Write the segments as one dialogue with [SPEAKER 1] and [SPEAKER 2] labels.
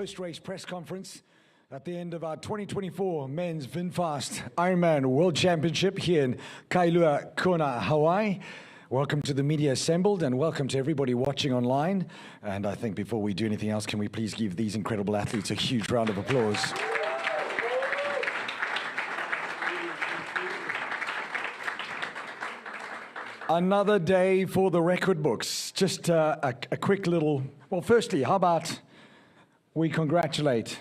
[SPEAKER 1] post-race press conference at the end of our 2024 Men's VinFast IRONMAN World Championship here in Kailua, Kona, Hawaii. Welcome to the media assembled and welcome to everybody watching online. And I think before we do anything else, can we please give these incredible athletes a huge round of applause. Another day for the record books. Just a quick little, well, firstly, how about we congratulate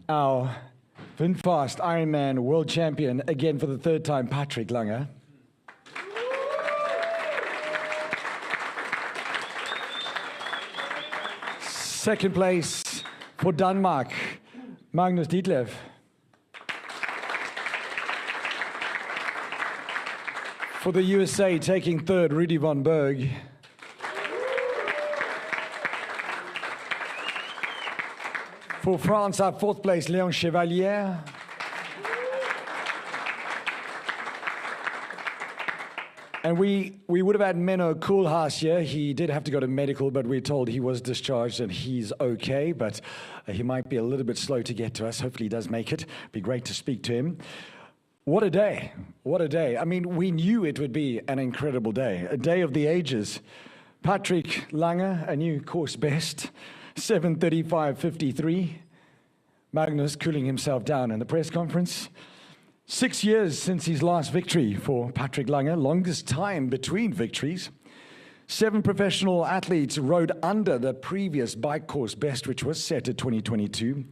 [SPEAKER 1] our VinFast IRONMAN World Champion, again for the third time, Patrick Lange. Second place for Denmark, Magnus Ditlev. For the USA, taking third, Rudy Vonberg. For France, our fourth place, Chevalier. And we would have had Menno Koolhaas here. He did have to go to medical, but we're told he was discharged and he's okay, but he might be a little bit slow to get to us. Hopefully he does make it. Be great to speak to him. What a day. What a day. I mean, we knew it would be an incredible day, a day of the ages. Patrick Lange, a new course best, 7:35.53. Magnus cooling himself down in the press conference. 6 years since his last victory for Patrick Lange, longest time between victories. 7 professional athletes rode under the previous bike course best, which was set at 2022.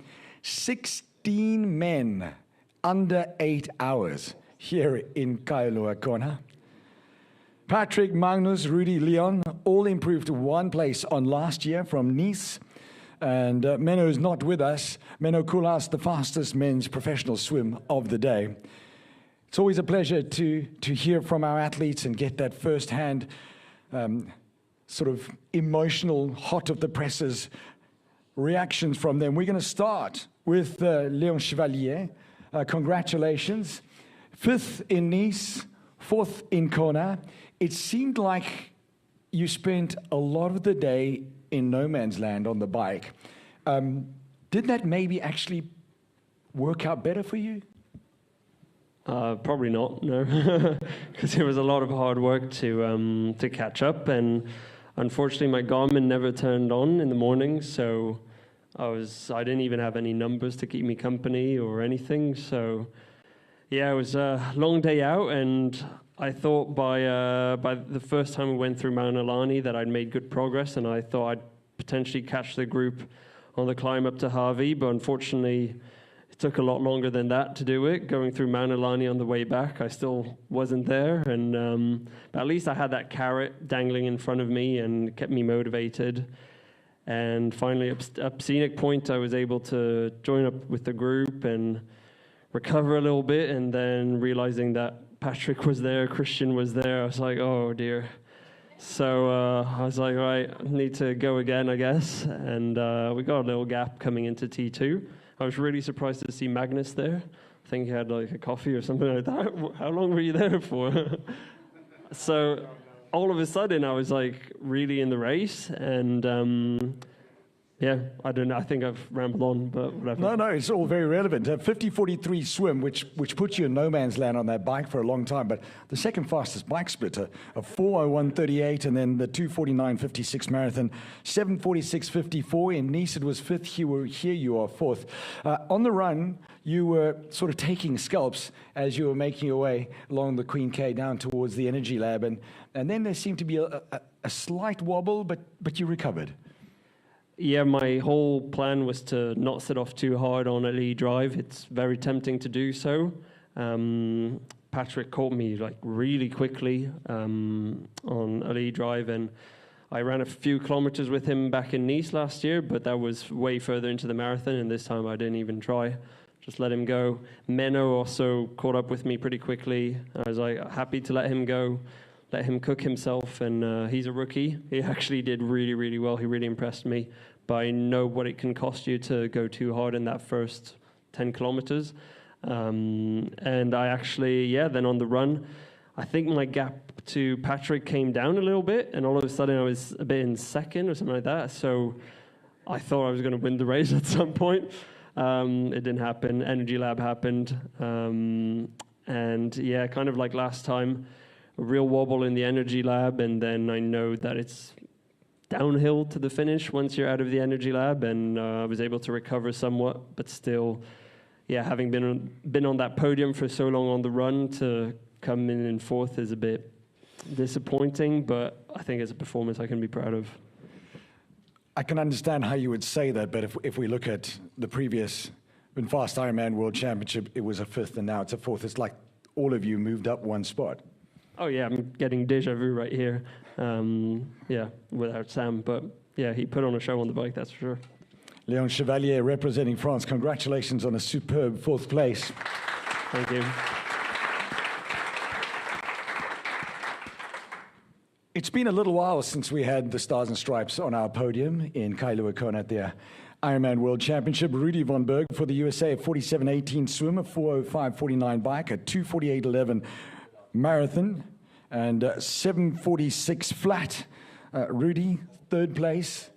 [SPEAKER 1] 16 men under 8 hours here in Kailua, Kona. Patrick, Magnus, Rudy, Leon all improved to 1 place on last year from Nice. And Menno is not with us. Menno Koolhaas, the fastest men's professional swim of the day. It's always a pleasure to hear from our athletes and get that first-hand sort of emotional, hot of the presses reactions from them. We're going to start with Leon Chevalier. Congratulations. 5th in Nice, 4th in Kona. It seemed like you spent a lot of the day in no man's land on the bike. Did that maybe actually work out better for you?
[SPEAKER 2] Probably not, no, because it was a lot of hard work to catch up, and unfortunately my Garmin never turned on in the morning, so I didn't even have any numbers to keep me company or anything. So yeah, it was a long day out, and I thought by the first time we went through Mount Alani that I'd made good progress, and I thought I'd potentially catch the group on the climb up to Harvey, but unfortunately it took a lot longer than that to do it. Going through Mount Alani on the way back, I still wasn't there, and at least I had that carrot dangling in front of me and kept me motivated. And finally, up Scenic Point, I was able to join up with the group and recover a little bit, and then realizing that Patrick was there, Christian was there, I was like, oh dear. So I was like, right, I need to go again, I guess. And we got a little gap coming into T2. I was really surprised to see Magnus there. I think he had like a coffee or something like that. How long were you there for? So all of a sudden I was like really in the race, and yeah, I don't know. I think I've rambled on, but whatever.
[SPEAKER 1] No, it's all very relevant. 50:43 swim, which puts you in no man's land on that bike for a long time. But the second fastest bike split, a 4:01.38, and then the 2:49.56 marathon, 7:46.54 in Nice. It was 5th. Here you are 4th. On the run, you were sort of taking scalps as you were making your way along the Queen K down towards the Energy Lab, and then there seemed to be a slight wobble, but you recovered.
[SPEAKER 2] Yeah, my whole plan was to not set off too hard on Elite Drive. It's very tempting to do so. Patrick caught me like really quickly on Elite Drive, and I ran a few kilometers with him back in Nice last year, but that was way further into the marathon, and this time I didn't even try. Just let him go. Menno also caught up with me pretty quickly. I was like happy to let him go, let him cook himself, and he's a rookie. He actually did really, really well. He really impressed me. But I know what it can cost you to go too hard in that first 10 kilometers. And I actually, then on the run, I think my gap to Patrick came down a little bit, and all of a sudden I was a bit in second or something like that. So I thought I was going to win the race at some point. It didn't happen. Energy Lab happened. And yeah, kind of like last time, a real wobble in the Energy Lab. And then I know that it's downhill to the finish once you're out of the Energy Lab. And I was able to recover somewhat, but still, yeah, having been on that podium for so long on the run, to come in fourth is a bit disappointing, but I think it's a performance I can be proud of.
[SPEAKER 1] I can understand how you would say that, but if we look at the previous VinFast Ironman World Championship, it was a fifth, and now it's a fourth. It's like all of you moved up one spot.
[SPEAKER 2] Oh yeah, I'm getting déjà vu right here. Yeah, without Sam, but yeah, he put on a show on the bike, that's for sure.
[SPEAKER 1] Leon Chevalier representing France, congratulations on a superb fourth place.
[SPEAKER 2] Thank you.
[SPEAKER 1] It's been a little while since we had the Stars and Stripes on our podium in Kailua, Kona at the Ironman World Championship. Rudy Vonberg for the USA, a 47.18 swim, a 4:05.49 bike, a 2:48.11 marathon, and 7:46 flat. Rudy, third place.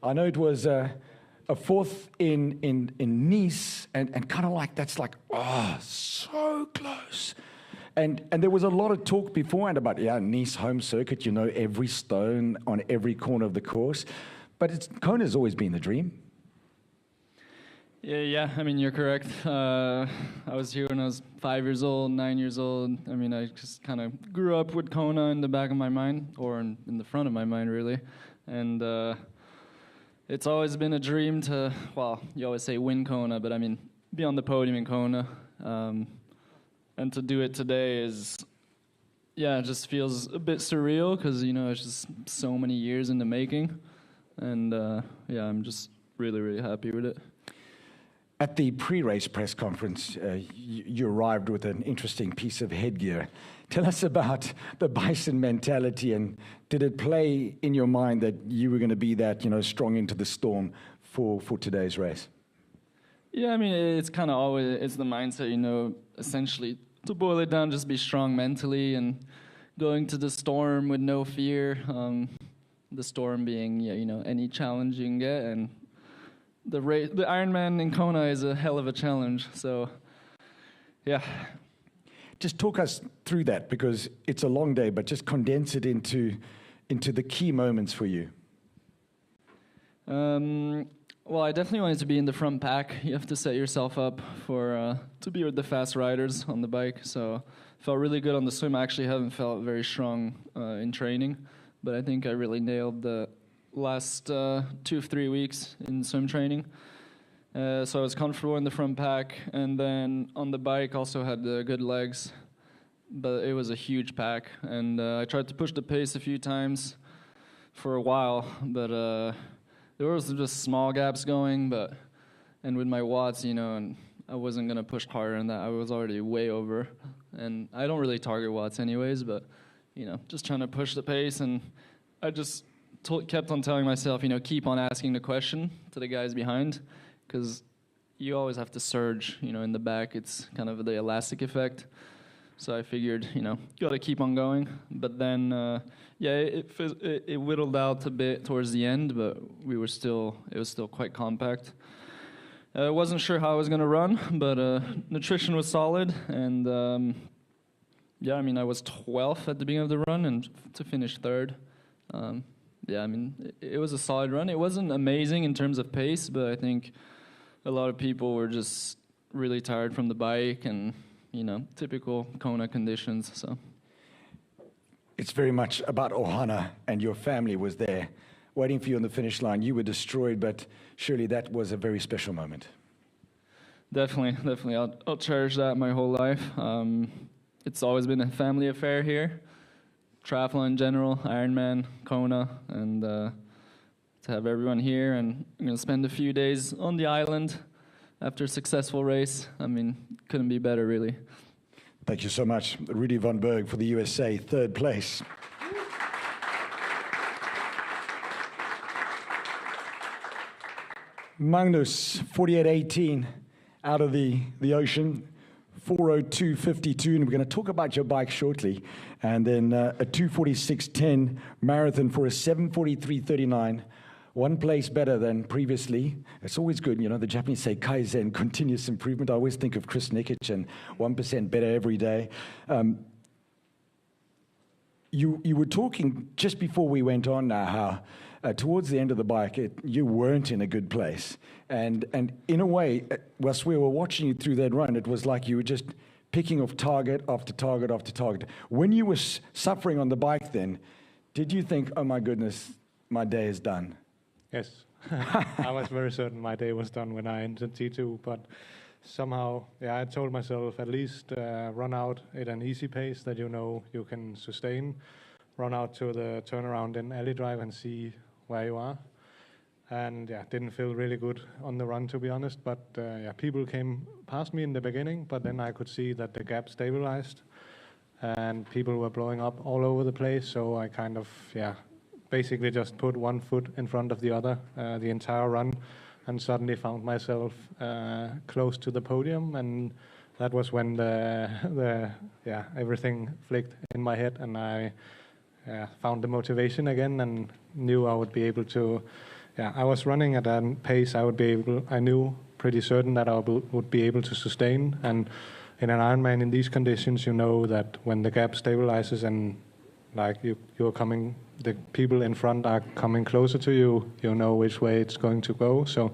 [SPEAKER 1] I know it was a fourth in Nice, and kind of like, that's like, oh, so close. And there was a lot of talk beforehand about, yeah, Nice home circuit, you know, every stone on every corner of the course. But Kona's always been the dream.
[SPEAKER 3] Yeah, I mean, you're correct. I was here when I was 5 years old, 9 years old. I mean, I just kind of grew up with Kona in the back of my mind, or in the front of my mind, really. And it's always been a dream to, well, you always say win Kona, but I mean, be on the podium in Kona. And to do it today is, yeah, it just feels a bit surreal because, you know, it's just so many years in the making. And, yeah, I'm just really, really happy with it.
[SPEAKER 1] At the pre-race press conference, you arrived with an interesting piece of headgear. Tell us about the bison mentality, and did it play in your mind that you were going to be that, you know, strong into the storm for today's race?
[SPEAKER 3] Yeah, I mean, it's kind of always, it's the mindset, you know, essentially, to boil it down, just be strong mentally and going to the storm with no fear. The storm being, yeah, you know, any challenge you can get, and the Ironman in Kona is a hell of a challenge, so, yeah.
[SPEAKER 1] Just talk us through that, because it's a long day, but just condense it into the key moments for you.
[SPEAKER 3] Well, I definitely wanted to be in the front pack. You have to set yourself up for to be with the fast riders on the bike. So felt really good on the swim. I actually haven't felt very strong in training, but I think I really nailed the last 2-3 weeks in swim training. So I was comfortable in the front pack, and then on the bike also had good legs, but it was a huge pack, and I tried to push the pace a few times for a while, but there was just small gaps going, and with my watts, you know, and I wasn't going to push harder than that. I was already way over, and I don't really target watts anyways, but, you know, just trying to push the pace, and I just kept on telling myself, you know, keep on asking the question to the guys behind, because you always have to surge, you know, in the back. It's kind of the elastic effect. So I figured, you know, got to keep on going. But then, yeah, it whittled out a bit towards the end, but it was still quite compact. I wasn't sure how I was going to run, but nutrition was solid. And, yeah, I mean, I was 12th at the beginning of the run, and to finish third. Yeah, I mean, it was a solid run. It wasn't amazing in terms of pace, but I think a lot of people were just really tired from the bike and, you know, typical Kona conditions. So
[SPEAKER 1] it's very much about Ohana, and your family was there waiting for you on the finish line. You were destroyed, but surely that was a very special moment.
[SPEAKER 3] Definitely. I'll cherish that my whole life. It's always been a family affair here. Triathlon in general, Ironman, Kona, and to have everyone here, and I'm going to spend a few days on the island after a successful race. I mean, couldn't be better, really.
[SPEAKER 1] Thank you so much. Rudy Vonberg for the USA, third place. Magnus, 48.18 out of the ocean, 4:02.52, and we're going to talk about your bike shortly, and then a 2:46.10 marathon for a 7:43.39 one place better than previously. It's always good, you know, the Japanese say kaizen, continuous improvement. I always think of Chris Nikic and 1% better every day. You were talking just before we went on now how towards the end of the bike, you weren't in a good place. And in a way, whilst we were watching you through that run, it was like you were just picking off target after target after target. When you were suffering on the bike then, did you think, oh my goodness, my day is done?
[SPEAKER 4] Yes, I was very certain my day was done when I entered T2, but somehow, yeah, I told myself at least run out at an easy pace that you know you can sustain, run out to the turnaround in alley drive and see where you are. And yeah, didn't feel really good on the run, to be honest, but yeah, people came past me in the beginning, but then I could see that the gap stabilized and people were blowing up all over the place, so I kind of, yeah, basically just put one foot in front of the other the entire run, and suddenly found myself close to the podium, and that was when everything flicked in my head, and I found the motivation again and knew I would be able to. Yeah, I was running at a pace I knew pretty certain that I would be able to sustain, and in an Ironman in these conditions, you know that when the gap stabilizes and like you're coming, the people in front are coming closer to you, you know which way it's going to go. So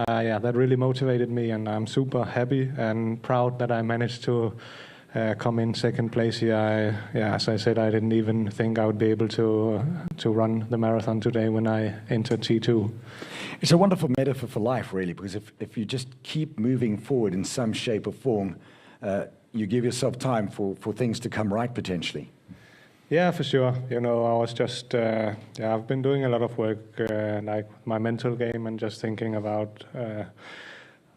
[SPEAKER 4] yeah, that really motivated me, and I'm super happy and proud that I managed to come in second place here. As I said, I didn't even think I would be able to run the marathon today when I entered T2.
[SPEAKER 1] It's a wonderful metaphor for life, really, because if you just keep moving forward in some shape or form, you give yourself time for things to come right, potentially.
[SPEAKER 4] Yeah, for sure. You know, I was just, I've been doing a lot of work, like my mental game, and just thinking about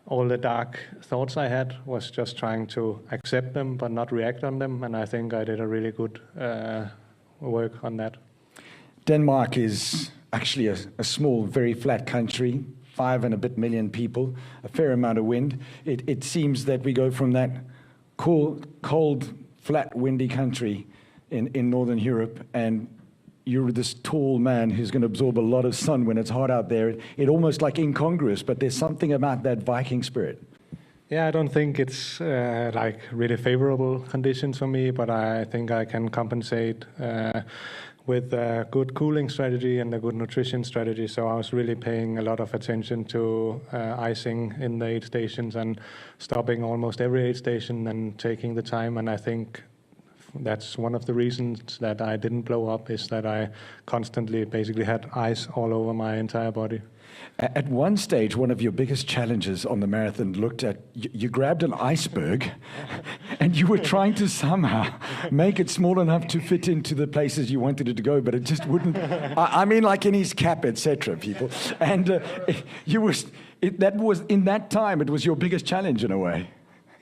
[SPEAKER 4] all the dark thoughts I had, was just trying to accept them but not react on them, and I think I did a really good work on that.
[SPEAKER 1] Denmark is actually a small, very flat country, 5 and a bit million people, a fair amount of wind. It seems that we go from that cold, flat, windy country in Northern Europe, and you're this tall man who's going to absorb a lot of sun when it's hot out there. It almost like incongruous, but there's something about that Viking spirit.
[SPEAKER 4] Yeah, I don't think it's like really favorable conditions for me, but I think I can compensate with a good cooling strategy and a good nutrition strategy. So I was really paying a lot of attention to icing in the aid stations and stopping almost every aid station and taking the time, and I think that's one of the reasons that I didn't blow up, is that I constantly basically had ice all over my entire body.
[SPEAKER 1] At one stage, one of your biggest challenges on the marathon looked at, you grabbed an iceberg and you were trying to somehow make it small enough to fit into the places you wanted it to go, but it just wouldn't. I mean, like in his cap, etc., people. And that was, in that time, it was your biggest challenge in a way.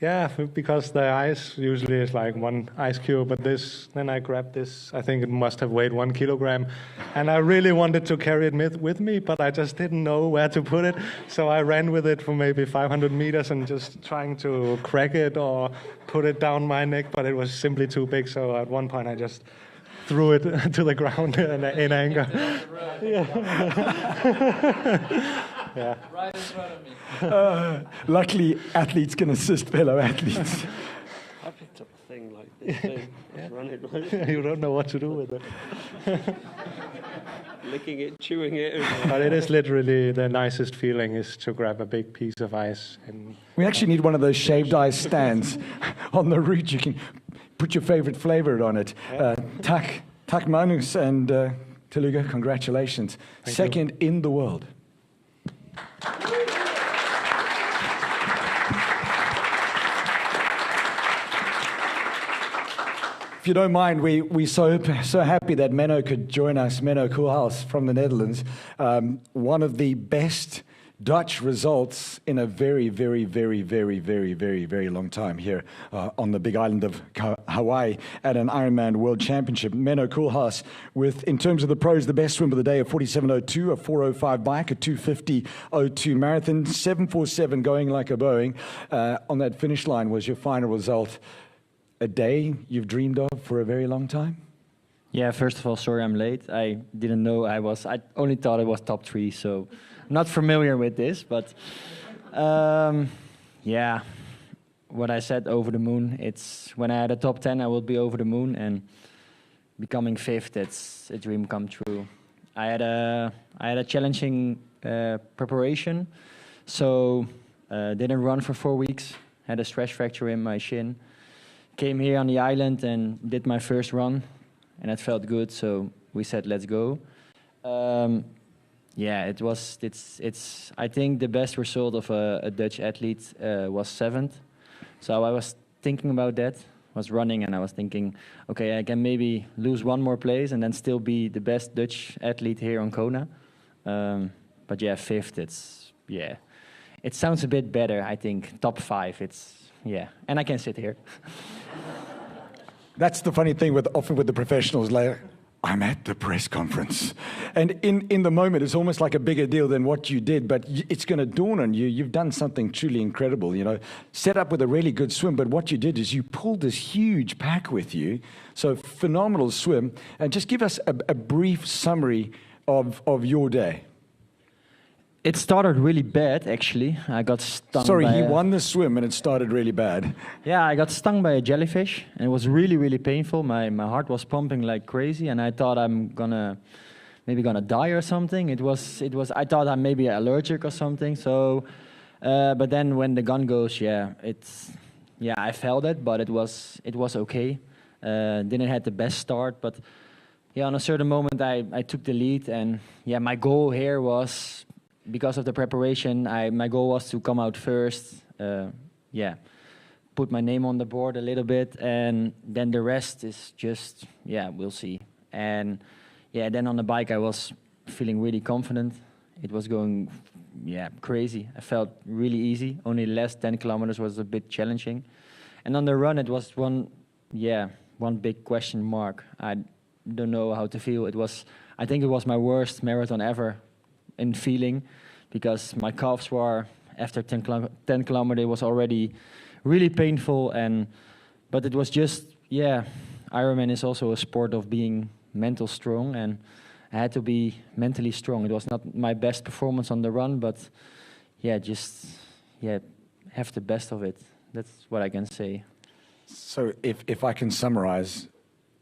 [SPEAKER 4] Yeah, because the ice usually is like one ice cube, but then I grabbed this, I think it must have weighed 1 kilogram, and I really wanted to carry it with me, but I just didn't know where to put it, so I ran with it for maybe 500 meters and just trying to crack it or put it down my neck, but it was simply too big, so at one point I just threw it to the ground in anger. Yeah.
[SPEAKER 3] Right in front of me.
[SPEAKER 1] Luckily, athletes can assist fellow athletes.
[SPEAKER 2] I picked up a thing like this thing.
[SPEAKER 4] Yeah.
[SPEAKER 2] Run it like
[SPEAKER 4] You don't know what to do with it.
[SPEAKER 2] licking it, chewing it.
[SPEAKER 4] But it is literally the nicest feeling, is to grab a big piece of ice.
[SPEAKER 1] We actually need one of those shaved ice stands on the route. You can put your favorite flavor on it. Tak Magnus and Teluga, congratulations.
[SPEAKER 4] Thank
[SPEAKER 1] Second
[SPEAKER 4] you.
[SPEAKER 1] in the world. If you don't mind, we're so happy that Menno could join us, Menno Koolhaas from the Netherlands. One of the best Dutch results in a very, very, very, very, very, very, very long time here on the big island of Hawaii at an Ironman World Championship. Menno Koolhaas with, in terms of the pros, the best swim of the day, a 47.02, a 4:05 bike, a 2:50.02 marathon, 7:47 going like a Boeing. On that finish line was your final result. A day you've dreamed of for a very long time?
[SPEAKER 5] Yeah, first of all, sorry I'm late. I didn't know I only thought it was top 3, so not familiar with this. But yeah, what I said, over the moon. It's when I had a top 10, I will be over the moon, and becoming 5th, it's a dream come true. I had a challenging preparation, so didn't run for 4 weeks. Had a stress fracture in my shin. Came here on the island and did my first run, and it felt good. So we said, let's go. Yeah, it's. I think the best result of a Dutch athlete was 7th. So I was thinking about that. Was running, and I was thinking, okay, I can maybe lose 1 more place and then still be the best Dutch athlete here on Kona. But yeah, 5th. It sounds a bit better. I think top 5. And I can sit here.
[SPEAKER 1] That's the funny thing often with the professionals. Like, I'm at the press conference. And in the moment, it's almost like a bigger deal than what you did, but it's going to dawn on you. You've done something truly incredible, set up with a really good swim, but what you did is you pulled this huge pack with you. So phenomenal swim. And just give us a brief summary of your day.
[SPEAKER 5] It started really bad, actually. I got stung.
[SPEAKER 1] Sorry, he won the swim and it started really bad.
[SPEAKER 5] Yeah, I got stung by a jellyfish, and it was really, really painful. My heart was pumping like crazy, and I thought I'm maybe gonna die or something. It was. I thought I'm maybe allergic or something. So, but then when the gun goes, I felt it, but it was okay. Didn't have the best start, but on a certain moment I took the lead, and my goal here was, because of the preparation, my goal was to come out first, put my name on the board a little bit, and then the rest is just, we'll see. And then on the bike I was feeling really confident. It was going, crazy. I felt really easy. Only the last 10 kilometers was a bit challenging. And on the run it was one big question mark. I don't know how to feel. I think it was my worst marathon ever in feeling, because my calves were, after 10 kilometers, it was already really painful. But it was just, Ironman is also a sport of being mental strong, and I had to be mentally strong. It was not my best performance on the run, but have the best of it. That's what I can say.
[SPEAKER 1] So if I can summarize,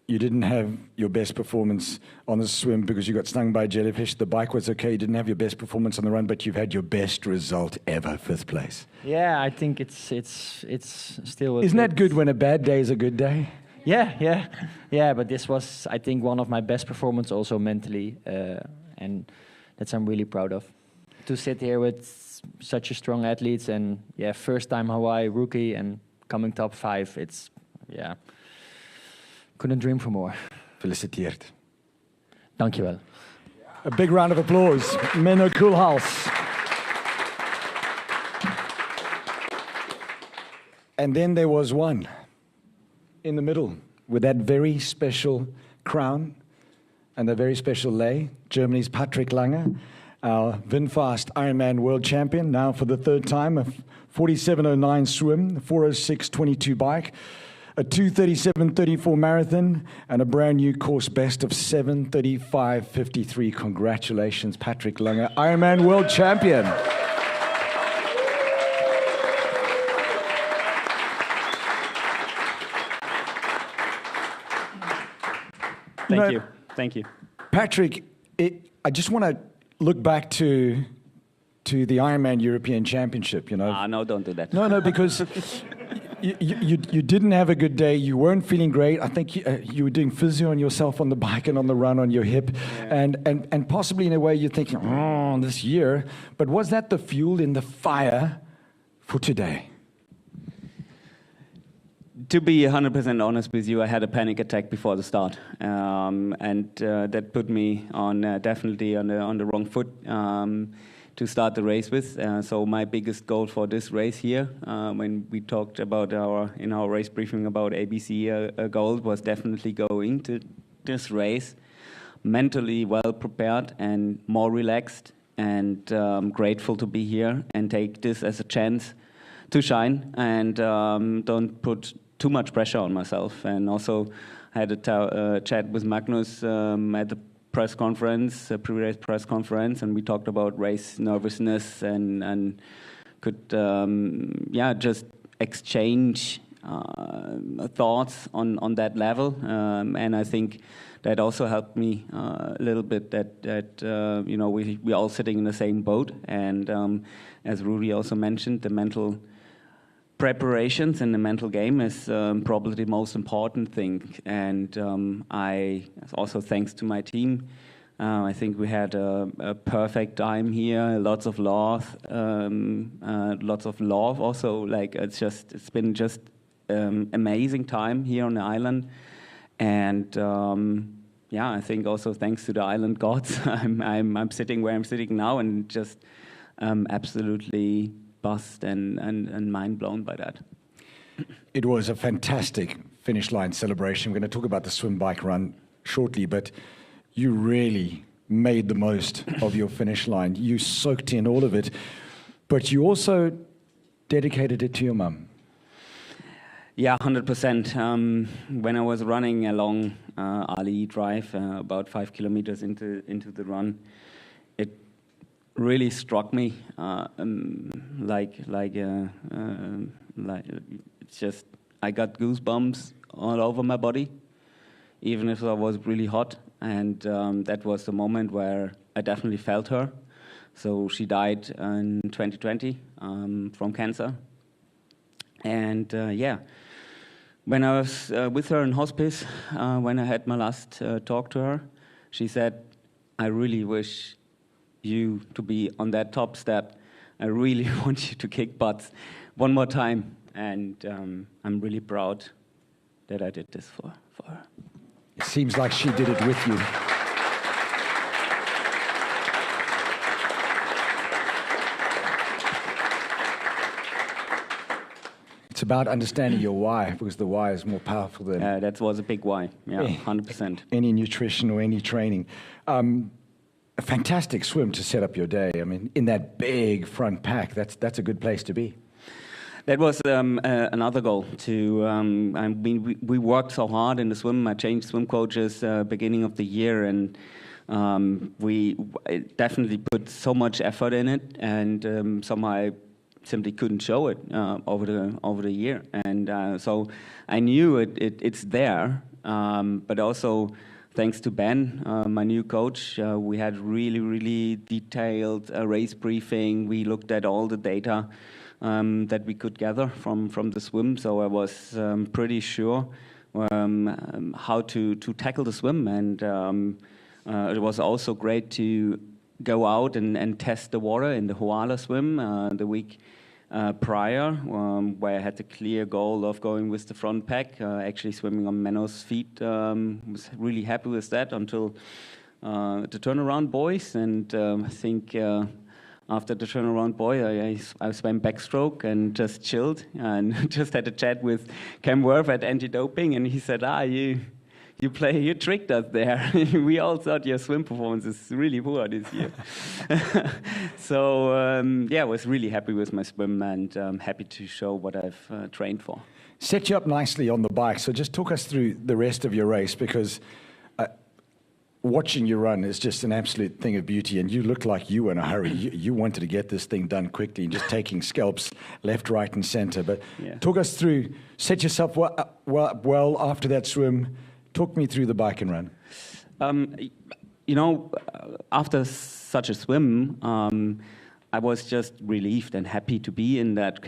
[SPEAKER 1] you didn't have your best performance on the swim because you got stung by a jellyfish. The bike was okay. You didn't have your best performance on the run, but you've had your best result ever, 5th place.
[SPEAKER 5] Yeah, I think it's still.
[SPEAKER 1] Isn't that good when a bad day is a good day?
[SPEAKER 5] Yeah. But this was, I think, one of my best performances also mentally, and that's I'm really proud of. To sit here with such a strong athletes, and first time Hawaii rookie and coming top 5. It's couldn't dream for more.
[SPEAKER 1] Gefeliciteerd.
[SPEAKER 5] Dankjewel.
[SPEAKER 1] A big round of applause. Menno Koolhaas. And then there was one in the middle with that very special crown and a very special lei, Germany's Patrick Lange, our VinFast Ironman world champion, now for the 3rd time, a 47:09 swim, a 4:06:22 bike, a 2:37:34 marathon, and a brand new course best of 7:35:53. Congratulations, Patrick Lange, Ironman world champion.
[SPEAKER 6] Thank you.
[SPEAKER 1] Patrick, I just want to look back to the Ironman European Championship,
[SPEAKER 6] No, don't do that.
[SPEAKER 1] No, because you didn't have a good day. You weren't feeling great. I think you were doing physio on yourself on the bike and on the run on your hip. Yeah. And possibly in a way you're thinking, this year. But was that the fuel in the fire for today?
[SPEAKER 6] To be 100% honest with you, I had a panic attack before the start, and that put me on definitely on the wrong foot to start the race with. So my biggest goal for this race here, when we talked about in our race briefing about ABC goal, was definitely go into this race mentally well prepared and more relaxed, and grateful to be here and take this as a chance to shine, and don't put too much pressure on myself. And also had a chat with Magnus at the press conference, pre-race press conference, and we talked about race nervousness and could just exchange thoughts on that level, and I think that also helped me a little bit. That we're all sitting in the same boat, and as Rudy also mentioned, the mental preparations and the mental game is probably the most important thing. And I also, thanks to my team, I think we had a perfect time here. Lots of love also. Like it's been just amazing time here on the island, and I think also thanks to the island gods, I'm sitting where I'm sitting now, and just absolutely buzzed and mind blown by that.
[SPEAKER 1] It was a fantastic finish line celebration. We're going to talk about the swim, bike, run shortly, but you really made the most of your finish line. You soaked in all of it, but you also dedicated it to your mum.
[SPEAKER 6] Yeah, 100%. When I was running along Ali Drive, about 5 kilometers into the run, it really struck me. Like it's just, I got goosebumps all over my body, even if I was really hot. And that was the moment where I definitely felt her. So she died in 2020 from cancer. And when I was with her in hospice, when I had my last talk to her, she said, I really wish you to be on that top step. I really want you to kick butts one more time. And I'm really proud that I did this for her.
[SPEAKER 1] It seems like she did it with you. It's about understanding your why, because the why is more powerful than...
[SPEAKER 6] that was a big why, 100%.
[SPEAKER 1] Any nutrition or any training. A fantastic swim to set up your day. I mean, in that big front pack, that's a good place to be.
[SPEAKER 6] That was another goal. We worked so hard in the swim. I changed swim coaches beginning of the year, and we definitely put so much effort in it, and somehow I simply couldn't show it over the year. And so I knew it's there, but also thanks to Ben, my new coach, we had really detailed race briefing. We looked at all the data that we could gather from the swim, so I was pretty sure how to tackle the swim, and it was also great to go out and test the water in the Hoala swim the week prior, where I had the clear goal of going with the front pack, actually swimming on Menno's feet. Was really happy with that until the turnaround boys, and I think after the turnaround boy, I swam backstroke and just chilled and just had a chat with Cam Worth at anti-doping, and he said, you tricked us there. We all thought your swim performance is really poor this year. So I was really happy with my swim, and happy to show what I've trained for.
[SPEAKER 1] Set you up nicely on the bike, so just talk us through the rest of your race, because watching you run is just an absolute thing of beauty, and you look like you were in a hurry. You wanted to get this thing done quickly and just taking scalps left, right, and center. But talk us through, set yourself well after that swim. Talk me through the bike and run. After such a swim, I was just relieved and happy to be in that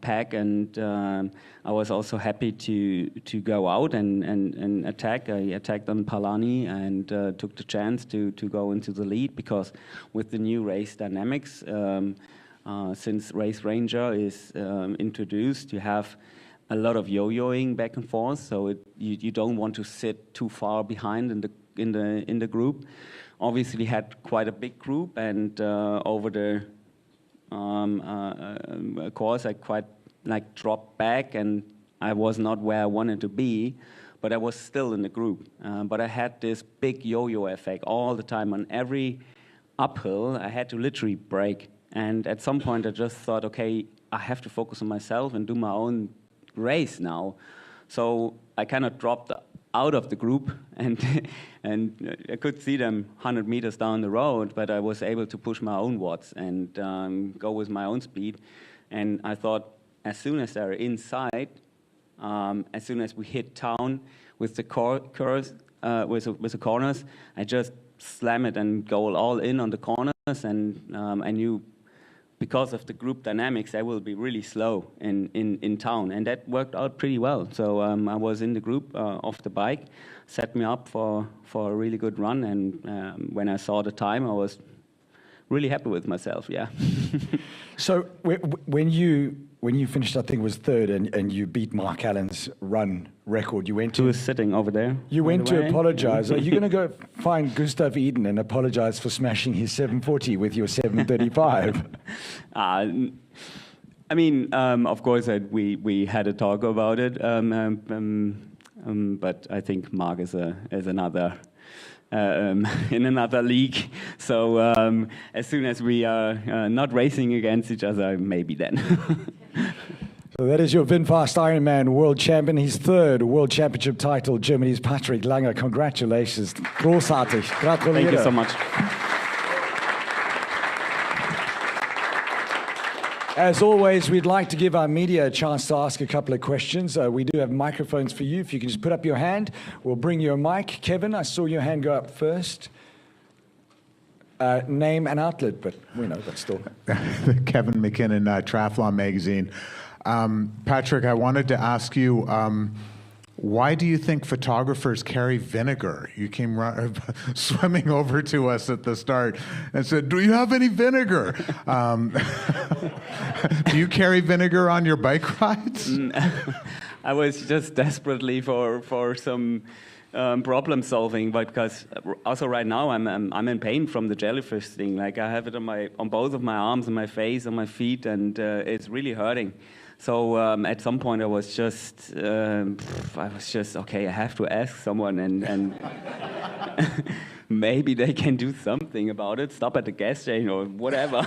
[SPEAKER 1] pack, and I was also happy to go out and attack. I attacked on Palani and took the chance to go into the lead, because with the new race dynamics, since Race Ranger is introduced, you have a lot of yo-yoing back and forth, so you don't want to sit too far behind in the group. Obviously had quite a big group, and over the course I quite dropped back, and I was not where I wanted to be, but I was still in the group. But I had this big yo-yo effect all the time. On every uphill I had to literally brake, and at some point I just thought, okay, I have to focus on myself and do my own race now. So I kind of dropped
[SPEAKER 6] out of the group, and and I could see them 100 meters down the road, but I was able to push my own watts and go with my own speed. And I thought, as soon as they're inside, as soon as we hit town with the curves, with the corners, I just slam it and go all in on the corners, and I knew, because of the group dynamics, I will be really slow in town, and that worked out pretty well. So I was in the group off the bike, set me up for a really good run, and when I saw the time, I was really happy with myself. Yeah.
[SPEAKER 1] So when you finished, I think it was third, and you beat Mark Allen's run record, you went
[SPEAKER 6] Who
[SPEAKER 1] to
[SPEAKER 6] was sitting over there?
[SPEAKER 1] You went to apologize. Are you going to go find Gustav Eden and apologize for smashing his 740 with your 735?
[SPEAKER 6] I mean, of course, we had a talk about it, but I think Mark is another in another league. So as soon as we are not racing against each other, maybe then.
[SPEAKER 1] So that is your VinFast Ironman world champion. His third world championship title, Germany's Patrick Lange. Congratulations. Großartig. Gratuliere.
[SPEAKER 6] Thank you so much.
[SPEAKER 1] As always, we'd like to give our media a chance to ask a couple of questions. We do have microphones for you. If you can just put up your hand, we'll bring you a mic. Kevin, I saw your hand go up first. Name and outlet, but we know, but still.
[SPEAKER 7] Kevin McKinnon, Triathlon Magazine. Patrick, I wanted to ask you, why do you think photographers carry vinegar? You came swimming over to us at the start and said, "Do you have any vinegar?" Do you carry vinegar on your bike rides?
[SPEAKER 6] I was just desperately for some problem solving, but because also right now I'm in pain from the jellyfish thing. Like I have it on both of my arms, on my face, on my feet, and it's really hurting. So at some point I was just okay. I have to ask someone, and maybe they can do something about it. Stop at the gas station or whatever.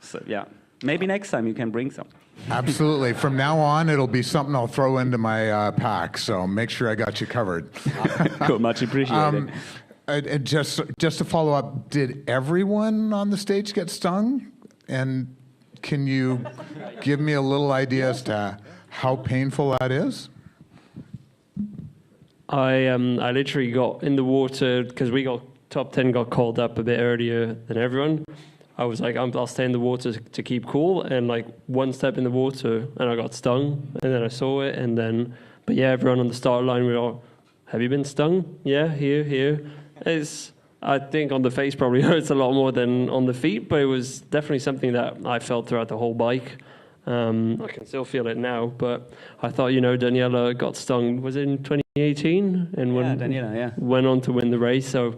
[SPEAKER 6] So yeah. Maybe next time you can bring some.
[SPEAKER 7] Absolutely. From now on, it'll be something I'll throw into my pack. So make sure I got you covered.
[SPEAKER 6] Cool. Much appreciated.
[SPEAKER 7] And just to follow up, did everyone on the stage get stung? And can you give me a little idea as to how painful that is?
[SPEAKER 2] I literally got in the water because we got top 10 got called up a bit earlier than everyone. I was like, I'll stay in the water to keep cool, and like one step in the water and I got stung, and then I saw it, and then but yeah, everyone on the start line were all, "Have you been stung?" "Yeah, here." I think on the face probably hurts a lot more than on the feet, but it was definitely something that I felt throughout the whole bike. I can still feel it now, but I thought, Daniela got stung, was it in 2018? And
[SPEAKER 6] Daniela,
[SPEAKER 2] went on to win the race, so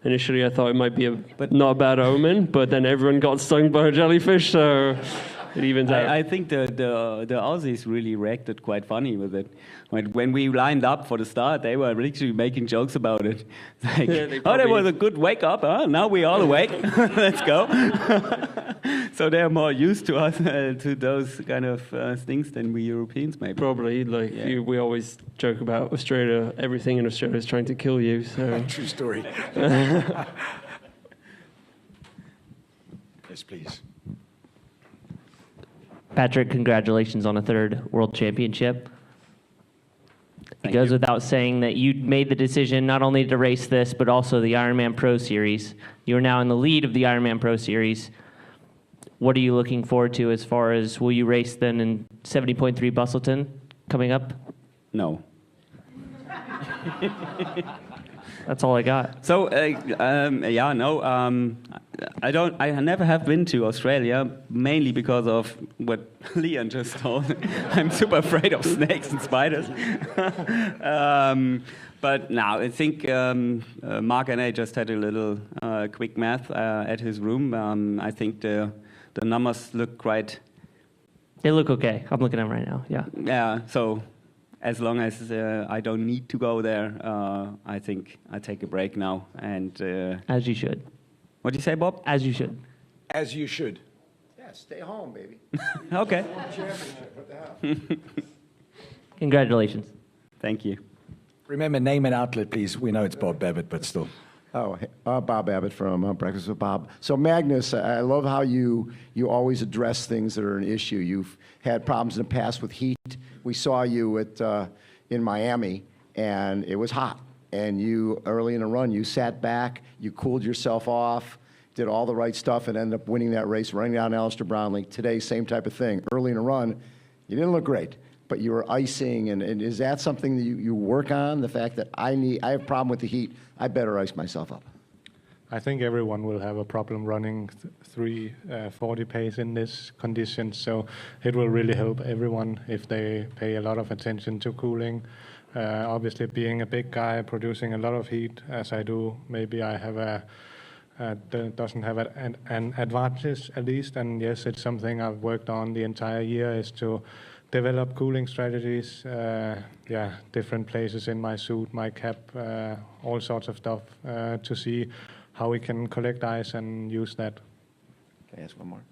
[SPEAKER 2] initially I thought it might be not a bad omen, but then everyone got stung by a jellyfish, so it evens out.
[SPEAKER 6] I think the Aussies really reacted quite funny with it. When we lined up for the start, they were literally making jokes about it. Like, that was a good wake up, huh? Now we're all awake. Let's go. So they're more used to us, to those kind of things than we Europeans, maybe.
[SPEAKER 2] Probably. We always joke about Australia. Everything in Australia is trying to kill you. So.
[SPEAKER 1] True story. Yes, please.
[SPEAKER 8] Patrick, congratulations on a third world championship. It
[SPEAKER 6] Thank
[SPEAKER 8] goes
[SPEAKER 6] you.
[SPEAKER 8] without saying that you made the decision not only to race this, but also the Ironman Pro Series. You are now in the lead of the Ironman Pro Series. What are you looking forward to as far as, will you race then in 70.3 Bustleton coming up?
[SPEAKER 6] No.
[SPEAKER 8] That's all I got.
[SPEAKER 6] So, I never have been to Australia, mainly because of what Leon just told. I'm super afraid of snakes and spiders. But now, I think Mark and I just had a little quick math at his room. I think the numbers look quite...
[SPEAKER 8] They look okay. I'm looking at them right now, yeah.
[SPEAKER 6] Yeah, so... As long as I don't need to go there, I think I take a break now. And
[SPEAKER 8] as you should.
[SPEAKER 6] What do you say, Bob?
[SPEAKER 8] As you should.
[SPEAKER 1] As you should.
[SPEAKER 9] stay home, baby.
[SPEAKER 6] Okay.
[SPEAKER 9] What the hell?
[SPEAKER 8] Congratulations.
[SPEAKER 6] Thank you.
[SPEAKER 1] Remember, name and outlet, please. We know it's Bob Babbitt, but still.
[SPEAKER 9] Oh, hey, Bob Abbott from Breakfast with Bob. So Magnus, I love how you always address things that are an issue. You've had problems in the past with heat. We saw you in Miami, and it was hot. And you, early in the run, you sat back, you cooled yourself off, did all the right stuff, and ended up winning that race, running down Alistair Brownlee. Today, same type of thing. Early in the run, you didn't look great, but you were icing. And is that something that you work on? The fact that I have a problem with the heat, I better ice myself up.
[SPEAKER 4] I think everyone will have a problem running 3:40 pace in this condition, so it will really help everyone if they pay a lot of attention to cooling. Obviously, being a big guy producing a lot of heat, as I do, maybe I have doesn't have an advantage at least. And yes, it's something I've worked on the entire year, is to develop cooling strategies, different places in my suit, my cap, all sorts of stuff, to see how we can collect ice and use that.
[SPEAKER 9] Can I ask one more?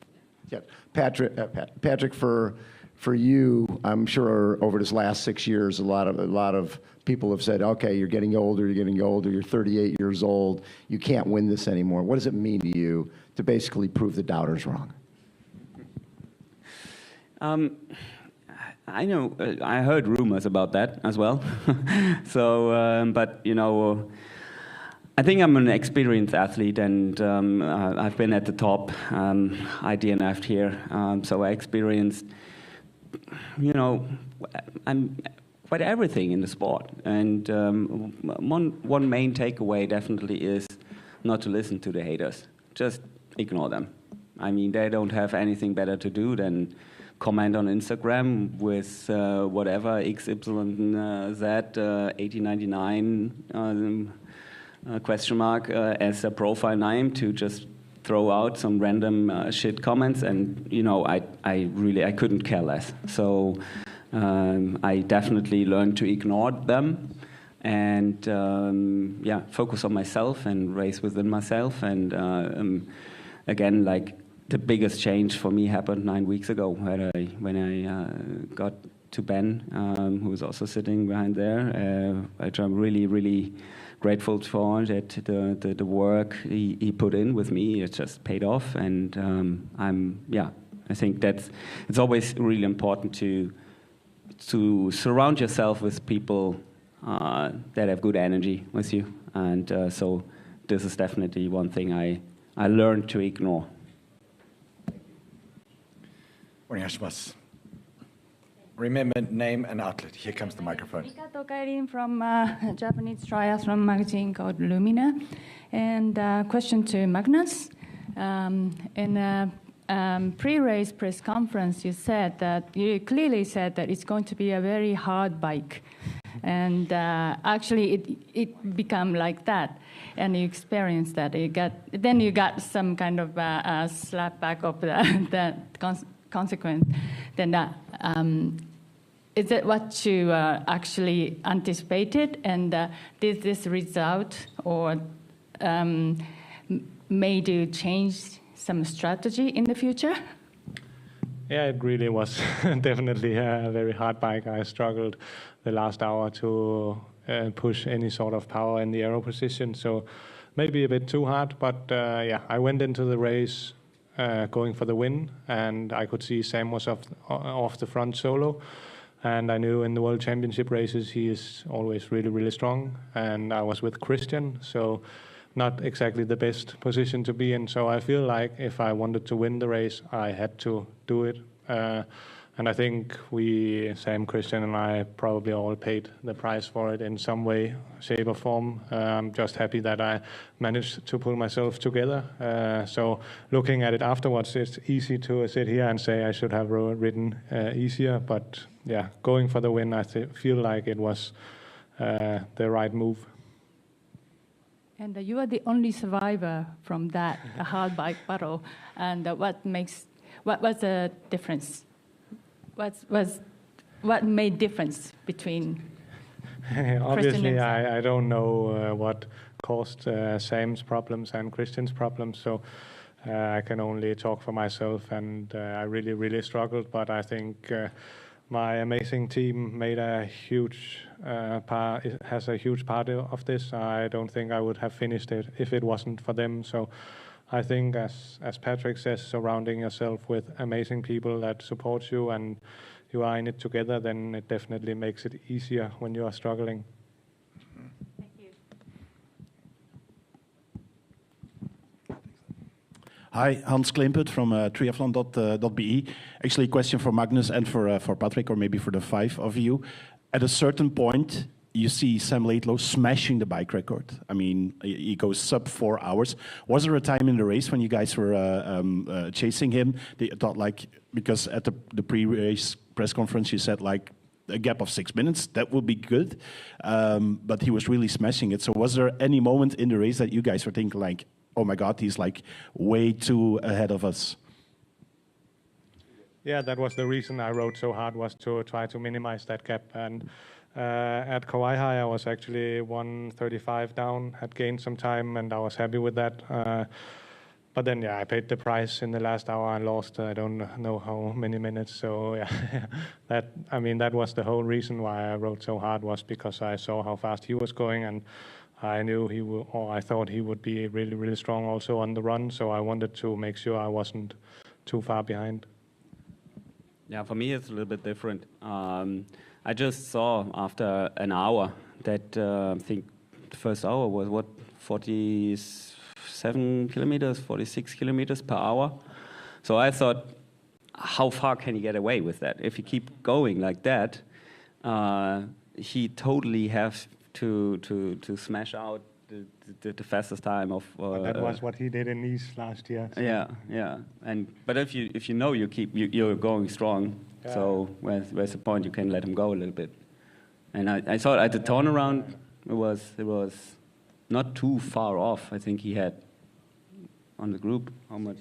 [SPEAKER 9] Yeah, Patrick, for you, I'm sure over this last 6 years, a lot of people have said, okay, you're getting older, you're 38 years old, you can't win this anymore. What does it mean to you to basically prove the doubters wrong?
[SPEAKER 6] I know, I heard rumors about that as well. So, but you know, I think I'm an experienced athlete, and I've been at the top. I DNF'd here, so I experienced, you know, I'm quite everything in the sport. And one main takeaway definitely is not to listen to the haters. Just ignore them. I mean, they don't have anything better to do than comment on Instagram with whatever XYZ 8099 question mark as a profile name, to just throw out some random shit comments, and you know, I couldn't care less. So I definitely learned to ignore them and focus on myself and race within myself. And again, like, the biggest change for me happened 9 weeks ago when I got to Ben, who was also sitting behind there, which I'm really, really grateful for, that the work he put in with me, it just paid off. And I think it's always really important to surround yourself with people that have good energy with you. And so this is definitely one thing I learned to ignore.
[SPEAKER 1] Remember, name and outlet. Here comes the microphone.
[SPEAKER 10] Mika Tokairin from a Japanese triathlon magazine called Lumina. And question to Magnus. In a pre-race press conference, you clearly said that it's going to be a very hard bike. And actually, it became like that. And you experienced that. Then you got some kind of a slap back of that consequence. Then is that what you actually anticipated? And did this result or made you change some strategy in the future?
[SPEAKER 4] Yeah, it really was definitely a very hard bike. I struggled the last hour to push any sort of power in the aero position, so maybe a bit too hard. But I went into the race going for the win, and I could see Sam was off the front solo. And I knew in the World Championship races he is always really, really strong. And I was with Christian, so not exactly the best position to be in. So I feel like if I wanted to win the race, I had to do it. And I think Sam, Christian, and I probably all paid the price for it in some way, shape, or form. I'm just happy that I managed to pull myself together. So looking at it afterwards, it's easy to sit here and say I should have ridden easier. But yeah, going for the win, I feel like it was the right move.
[SPEAKER 10] And you are the only survivor from that hard bike battle. And what was the difference? What made difference between?
[SPEAKER 4] Obviously, I don't know what caused Sam's problems and Christian's problems. So I can only talk for myself, and I really struggled. But I think my amazing team made a huge has a huge part of this. I don't think I would have finished it if it wasn't for them. So I think, as Patrick says, surrounding yourself with amazing people that support you and you are in it together, then it definitely makes it easier when you are struggling.
[SPEAKER 10] Thank you.
[SPEAKER 11] Hi, Hans Klimput from triathlon.be. Actually, a question for Magnus and for Patrick, or maybe for the five of you. At a certain point, you see Sam Laidlow smashing the bike record. I mean, he goes sub 4 hours. Was there a time in the race when you guys were chasing him? They thought, like, because at the pre-race press conference you said like a gap of 6 minutes, that would be good. But he was really smashing it. So was there any moment in the race that you guys were thinking like, oh my God, he's like way too ahead of us?
[SPEAKER 4] Yeah, that was the reason I rode so hard, was to try to minimize that gap. And at Kauai High, I was actually 1:35 down, had gained some time, and I was happy with that. But then, yeah, I paid the price in the last hour and lost, I don't know how many minutes. So, yeah, that was the whole reason why I rode so hard, was because I saw how fast he was going, and I knew he would, or I thought he would be really strong also on the run. So I wanted to make sure I wasn't too far behind.
[SPEAKER 6] Yeah, for me it's a little bit different. I just saw after an hour that I think the first hour was 47 kilometers, 46 kilometers per hour. So I thought, how far can he get away with that? If he keep going like that, he totally has to smash out the fastest time of.
[SPEAKER 4] That was what he did in Nice last year. So.
[SPEAKER 6] Yeah. But if you know you're going strong, yeah. So where's the point? You can let him go a little bit. And I thought at the turnaround it was not too far off. I think he had on the group how much?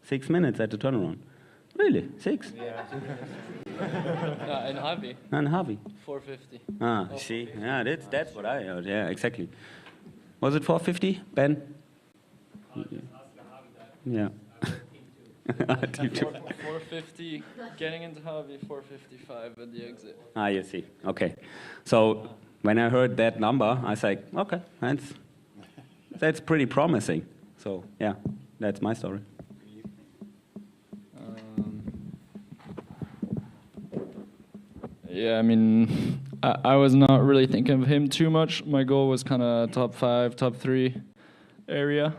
[SPEAKER 6] 6 minutes at the turnaround. Really? 6?
[SPEAKER 3] Yeah. In heavy.
[SPEAKER 6] And heavy.
[SPEAKER 3] 450.
[SPEAKER 6] See, yeah, that's what I heard. Yeah, exactly. Was it 450, Ben? Yeah.
[SPEAKER 3] 450, getting into heavy, 455 at the exit.
[SPEAKER 6] You see. Okay. So when I heard that number, I was like, okay, that's pretty promising. So yeah, that's my story.
[SPEAKER 3] Yeah, I mean, I was not really thinking of him too much. My goal was kind of top 5, top 3 area.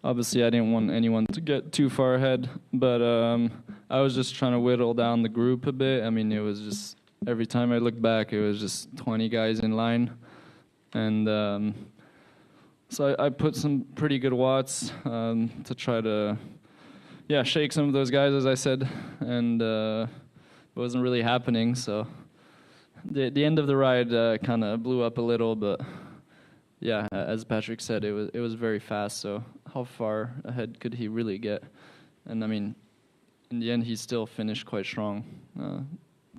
[SPEAKER 3] Obviously, I didn't want anyone to get too far ahead, but I was just trying to whittle down the group a bit. I mean, it was just, every time I looked back, it was just 20 guys in line. And so I put some pretty good watts to try to, shake some of those guys, as I said. And it wasn't really happening, so the end of the ride kind of blew up a little, but yeah, as Patrick said, it was very fast, so how far ahead could he really get? And I mean, in the end, he still finished quite strong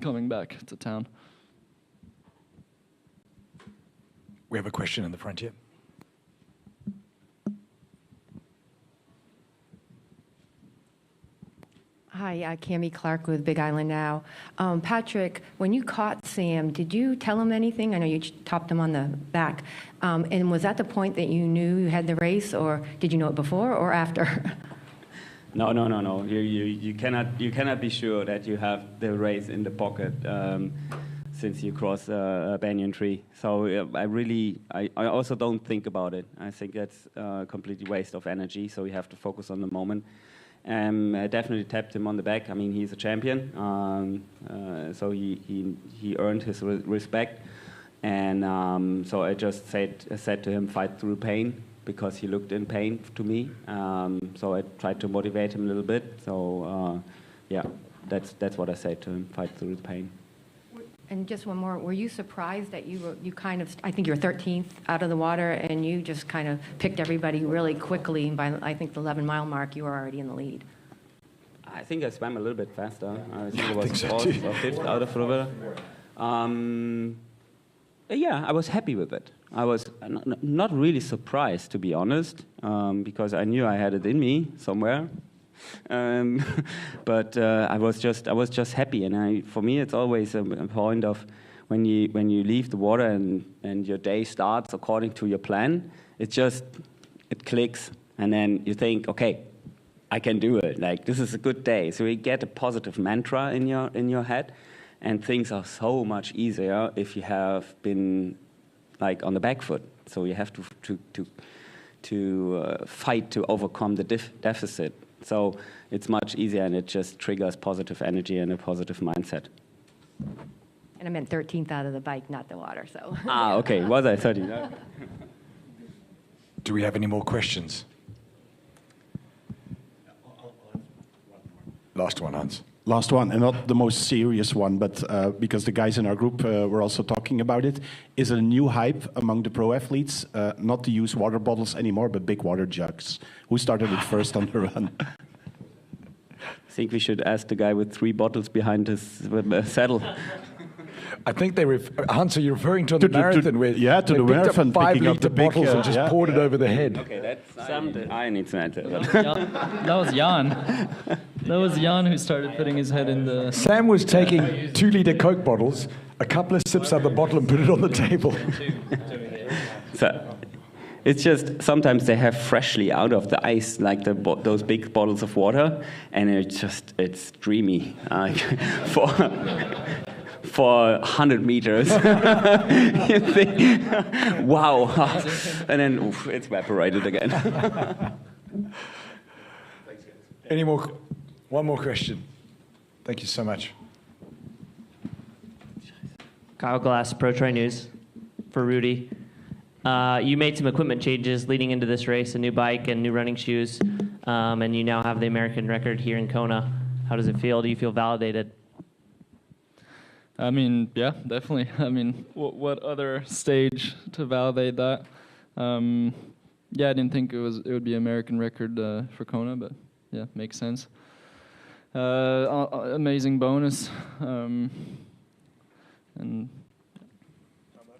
[SPEAKER 3] coming back to town.
[SPEAKER 1] We have a question in the front here.
[SPEAKER 12] Hi, Cammie Clark with Big Island Now. Patrick, when you caught Sam, did you tell him anything? I know you topped him on the back. And was that the point that you knew you had the race, or did you know it before or after?
[SPEAKER 6] No. You cannot be sure that you have the race in the pocket since you cross a banyan tree. So I also don't think about it. I think that's a completely waste of energy. So you have to focus on the moment. I definitely tapped him on the back. I mean, he's a champion, so he earned his respect. And so I just said to him, fight through pain, because he looked in pain to me. So I tried to motivate him a little bit. So that's what I said to him, fight through the pain.
[SPEAKER 12] And just one more, were you surprised that you kind of, I think you were 13th out of the water, and you just kind of picked everybody really quickly, and by, I think, the 11-mile mark, you were already in the lead?
[SPEAKER 6] I think I swam a little bit faster. I think it was 4th or 5th out of the river. Yeah, I was happy with it. I was not really surprised, to be honest, because I knew I had it in me somewhere. But I was just happy, and for me, it's always a point of when you leave the water and your day starts according to your plan. It clicks, and then you think, okay, I can do it. Like, this is a good day. So you get a positive mantra in your head, and things are so much easier if you have been like on the back foot. So you have to fight to overcome the deficit. So it's much easier, and it just triggers positive energy and a positive mindset.
[SPEAKER 12] And I meant 13th out of the bike, not the water. So.
[SPEAKER 6] Okay. Was I 13?
[SPEAKER 1] Do we have any more questions? Last one, Hans.
[SPEAKER 11] Last one, and not the most serious one, but because the guys in our group were also talking about it. Is it a new hype among the pro athletes not to use water bottles anymore, but big water jugs? Who started it first on the run?
[SPEAKER 6] I think we should ask the guy with 3 bottles behind his saddle.
[SPEAKER 1] I think Hans, are you referring to the marathon where
[SPEAKER 11] to the marathon,
[SPEAKER 1] up 5
[SPEAKER 11] picking up
[SPEAKER 1] liter
[SPEAKER 11] the big,
[SPEAKER 1] bottles and just poured it over the head?
[SPEAKER 6] Okay, that's something I need to answer.
[SPEAKER 3] That was Jan. That was Jan who started putting his head in the...
[SPEAKER 1] Sam was taking 2 liter Coke bottles, a couple of sips out of the bottle and put it on the table.
[SPEAKER 6] So it's just sometimes they have freshly out of the ice, like those big bottles of water, and it's dreamy. For 100 meters, you think, wow, and then it's evaporated again.
[SPEAKER 1] One more question. Thank you so much.
[SPEAKER 8] Kyle Glass, Pro Tri News, for Rudy. You made some equipment changes leading into this race, a new bike and new running shoes, and you now have the American record here in Kona. How does it feel? Do you feel validated?
[SPEAKER 3] I mean, yeah, definitely. I mean, what other stage to validate that? Yeah, I didn't think it would be American record for Kona, but yeah, makes sense. Amazing bonus. And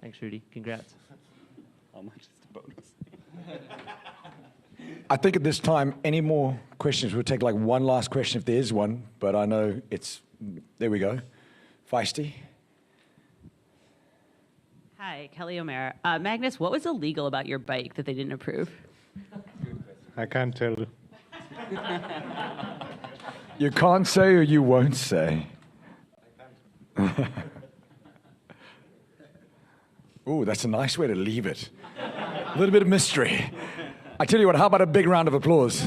[SPEAKER 8] thanks, Rudy. Congrats.
[SPEAKER 6] How much is the bonus?
[SPEAKER 1] I think at this time, any more questions? We'll take like one last question if there is one, but I know there we go. Feisty.
[SPEAKER 13] Hi, Kelly O'Mara. Magnus, what was illegal about your bike that they didn't approve?
[SPEAKER 4] I can't tell.
[SPEAKER 1] You can't say or you won't say. Ooh, that's a nice way to leave it. A little bit of mystery. I tell you what, how about a big round of applause?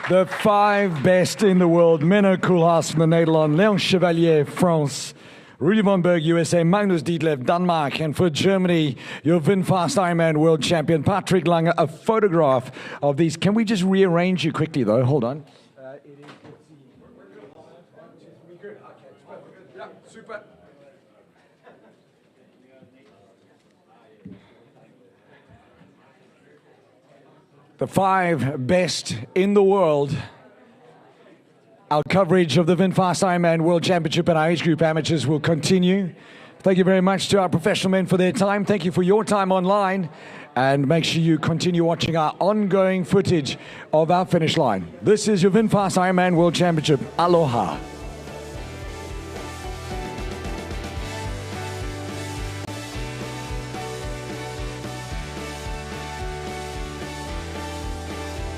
[SPEAKER 1] The 5 best in the world: Menno Koolhaas from the Netherlands, Lange Chevalier, France, Rudy Vonberg, USA, Magnus Ditlev, Denmark, and for Germany, your VinFast IRONMAN world champion, Patrick Lange. A photograph of these. Can we just rearrange you quickly, though? Hold on. Super. The 5 best in the world. Our coverage of the VinFast IRONMAN World Championship and our age group amateurs will continue. Thank you very much to our professional men for their time. Thank you for your time online. And make sure you continue watching our ongoing footage of our finish line. This is your VinFast IRONMAN World Championship. Aloha.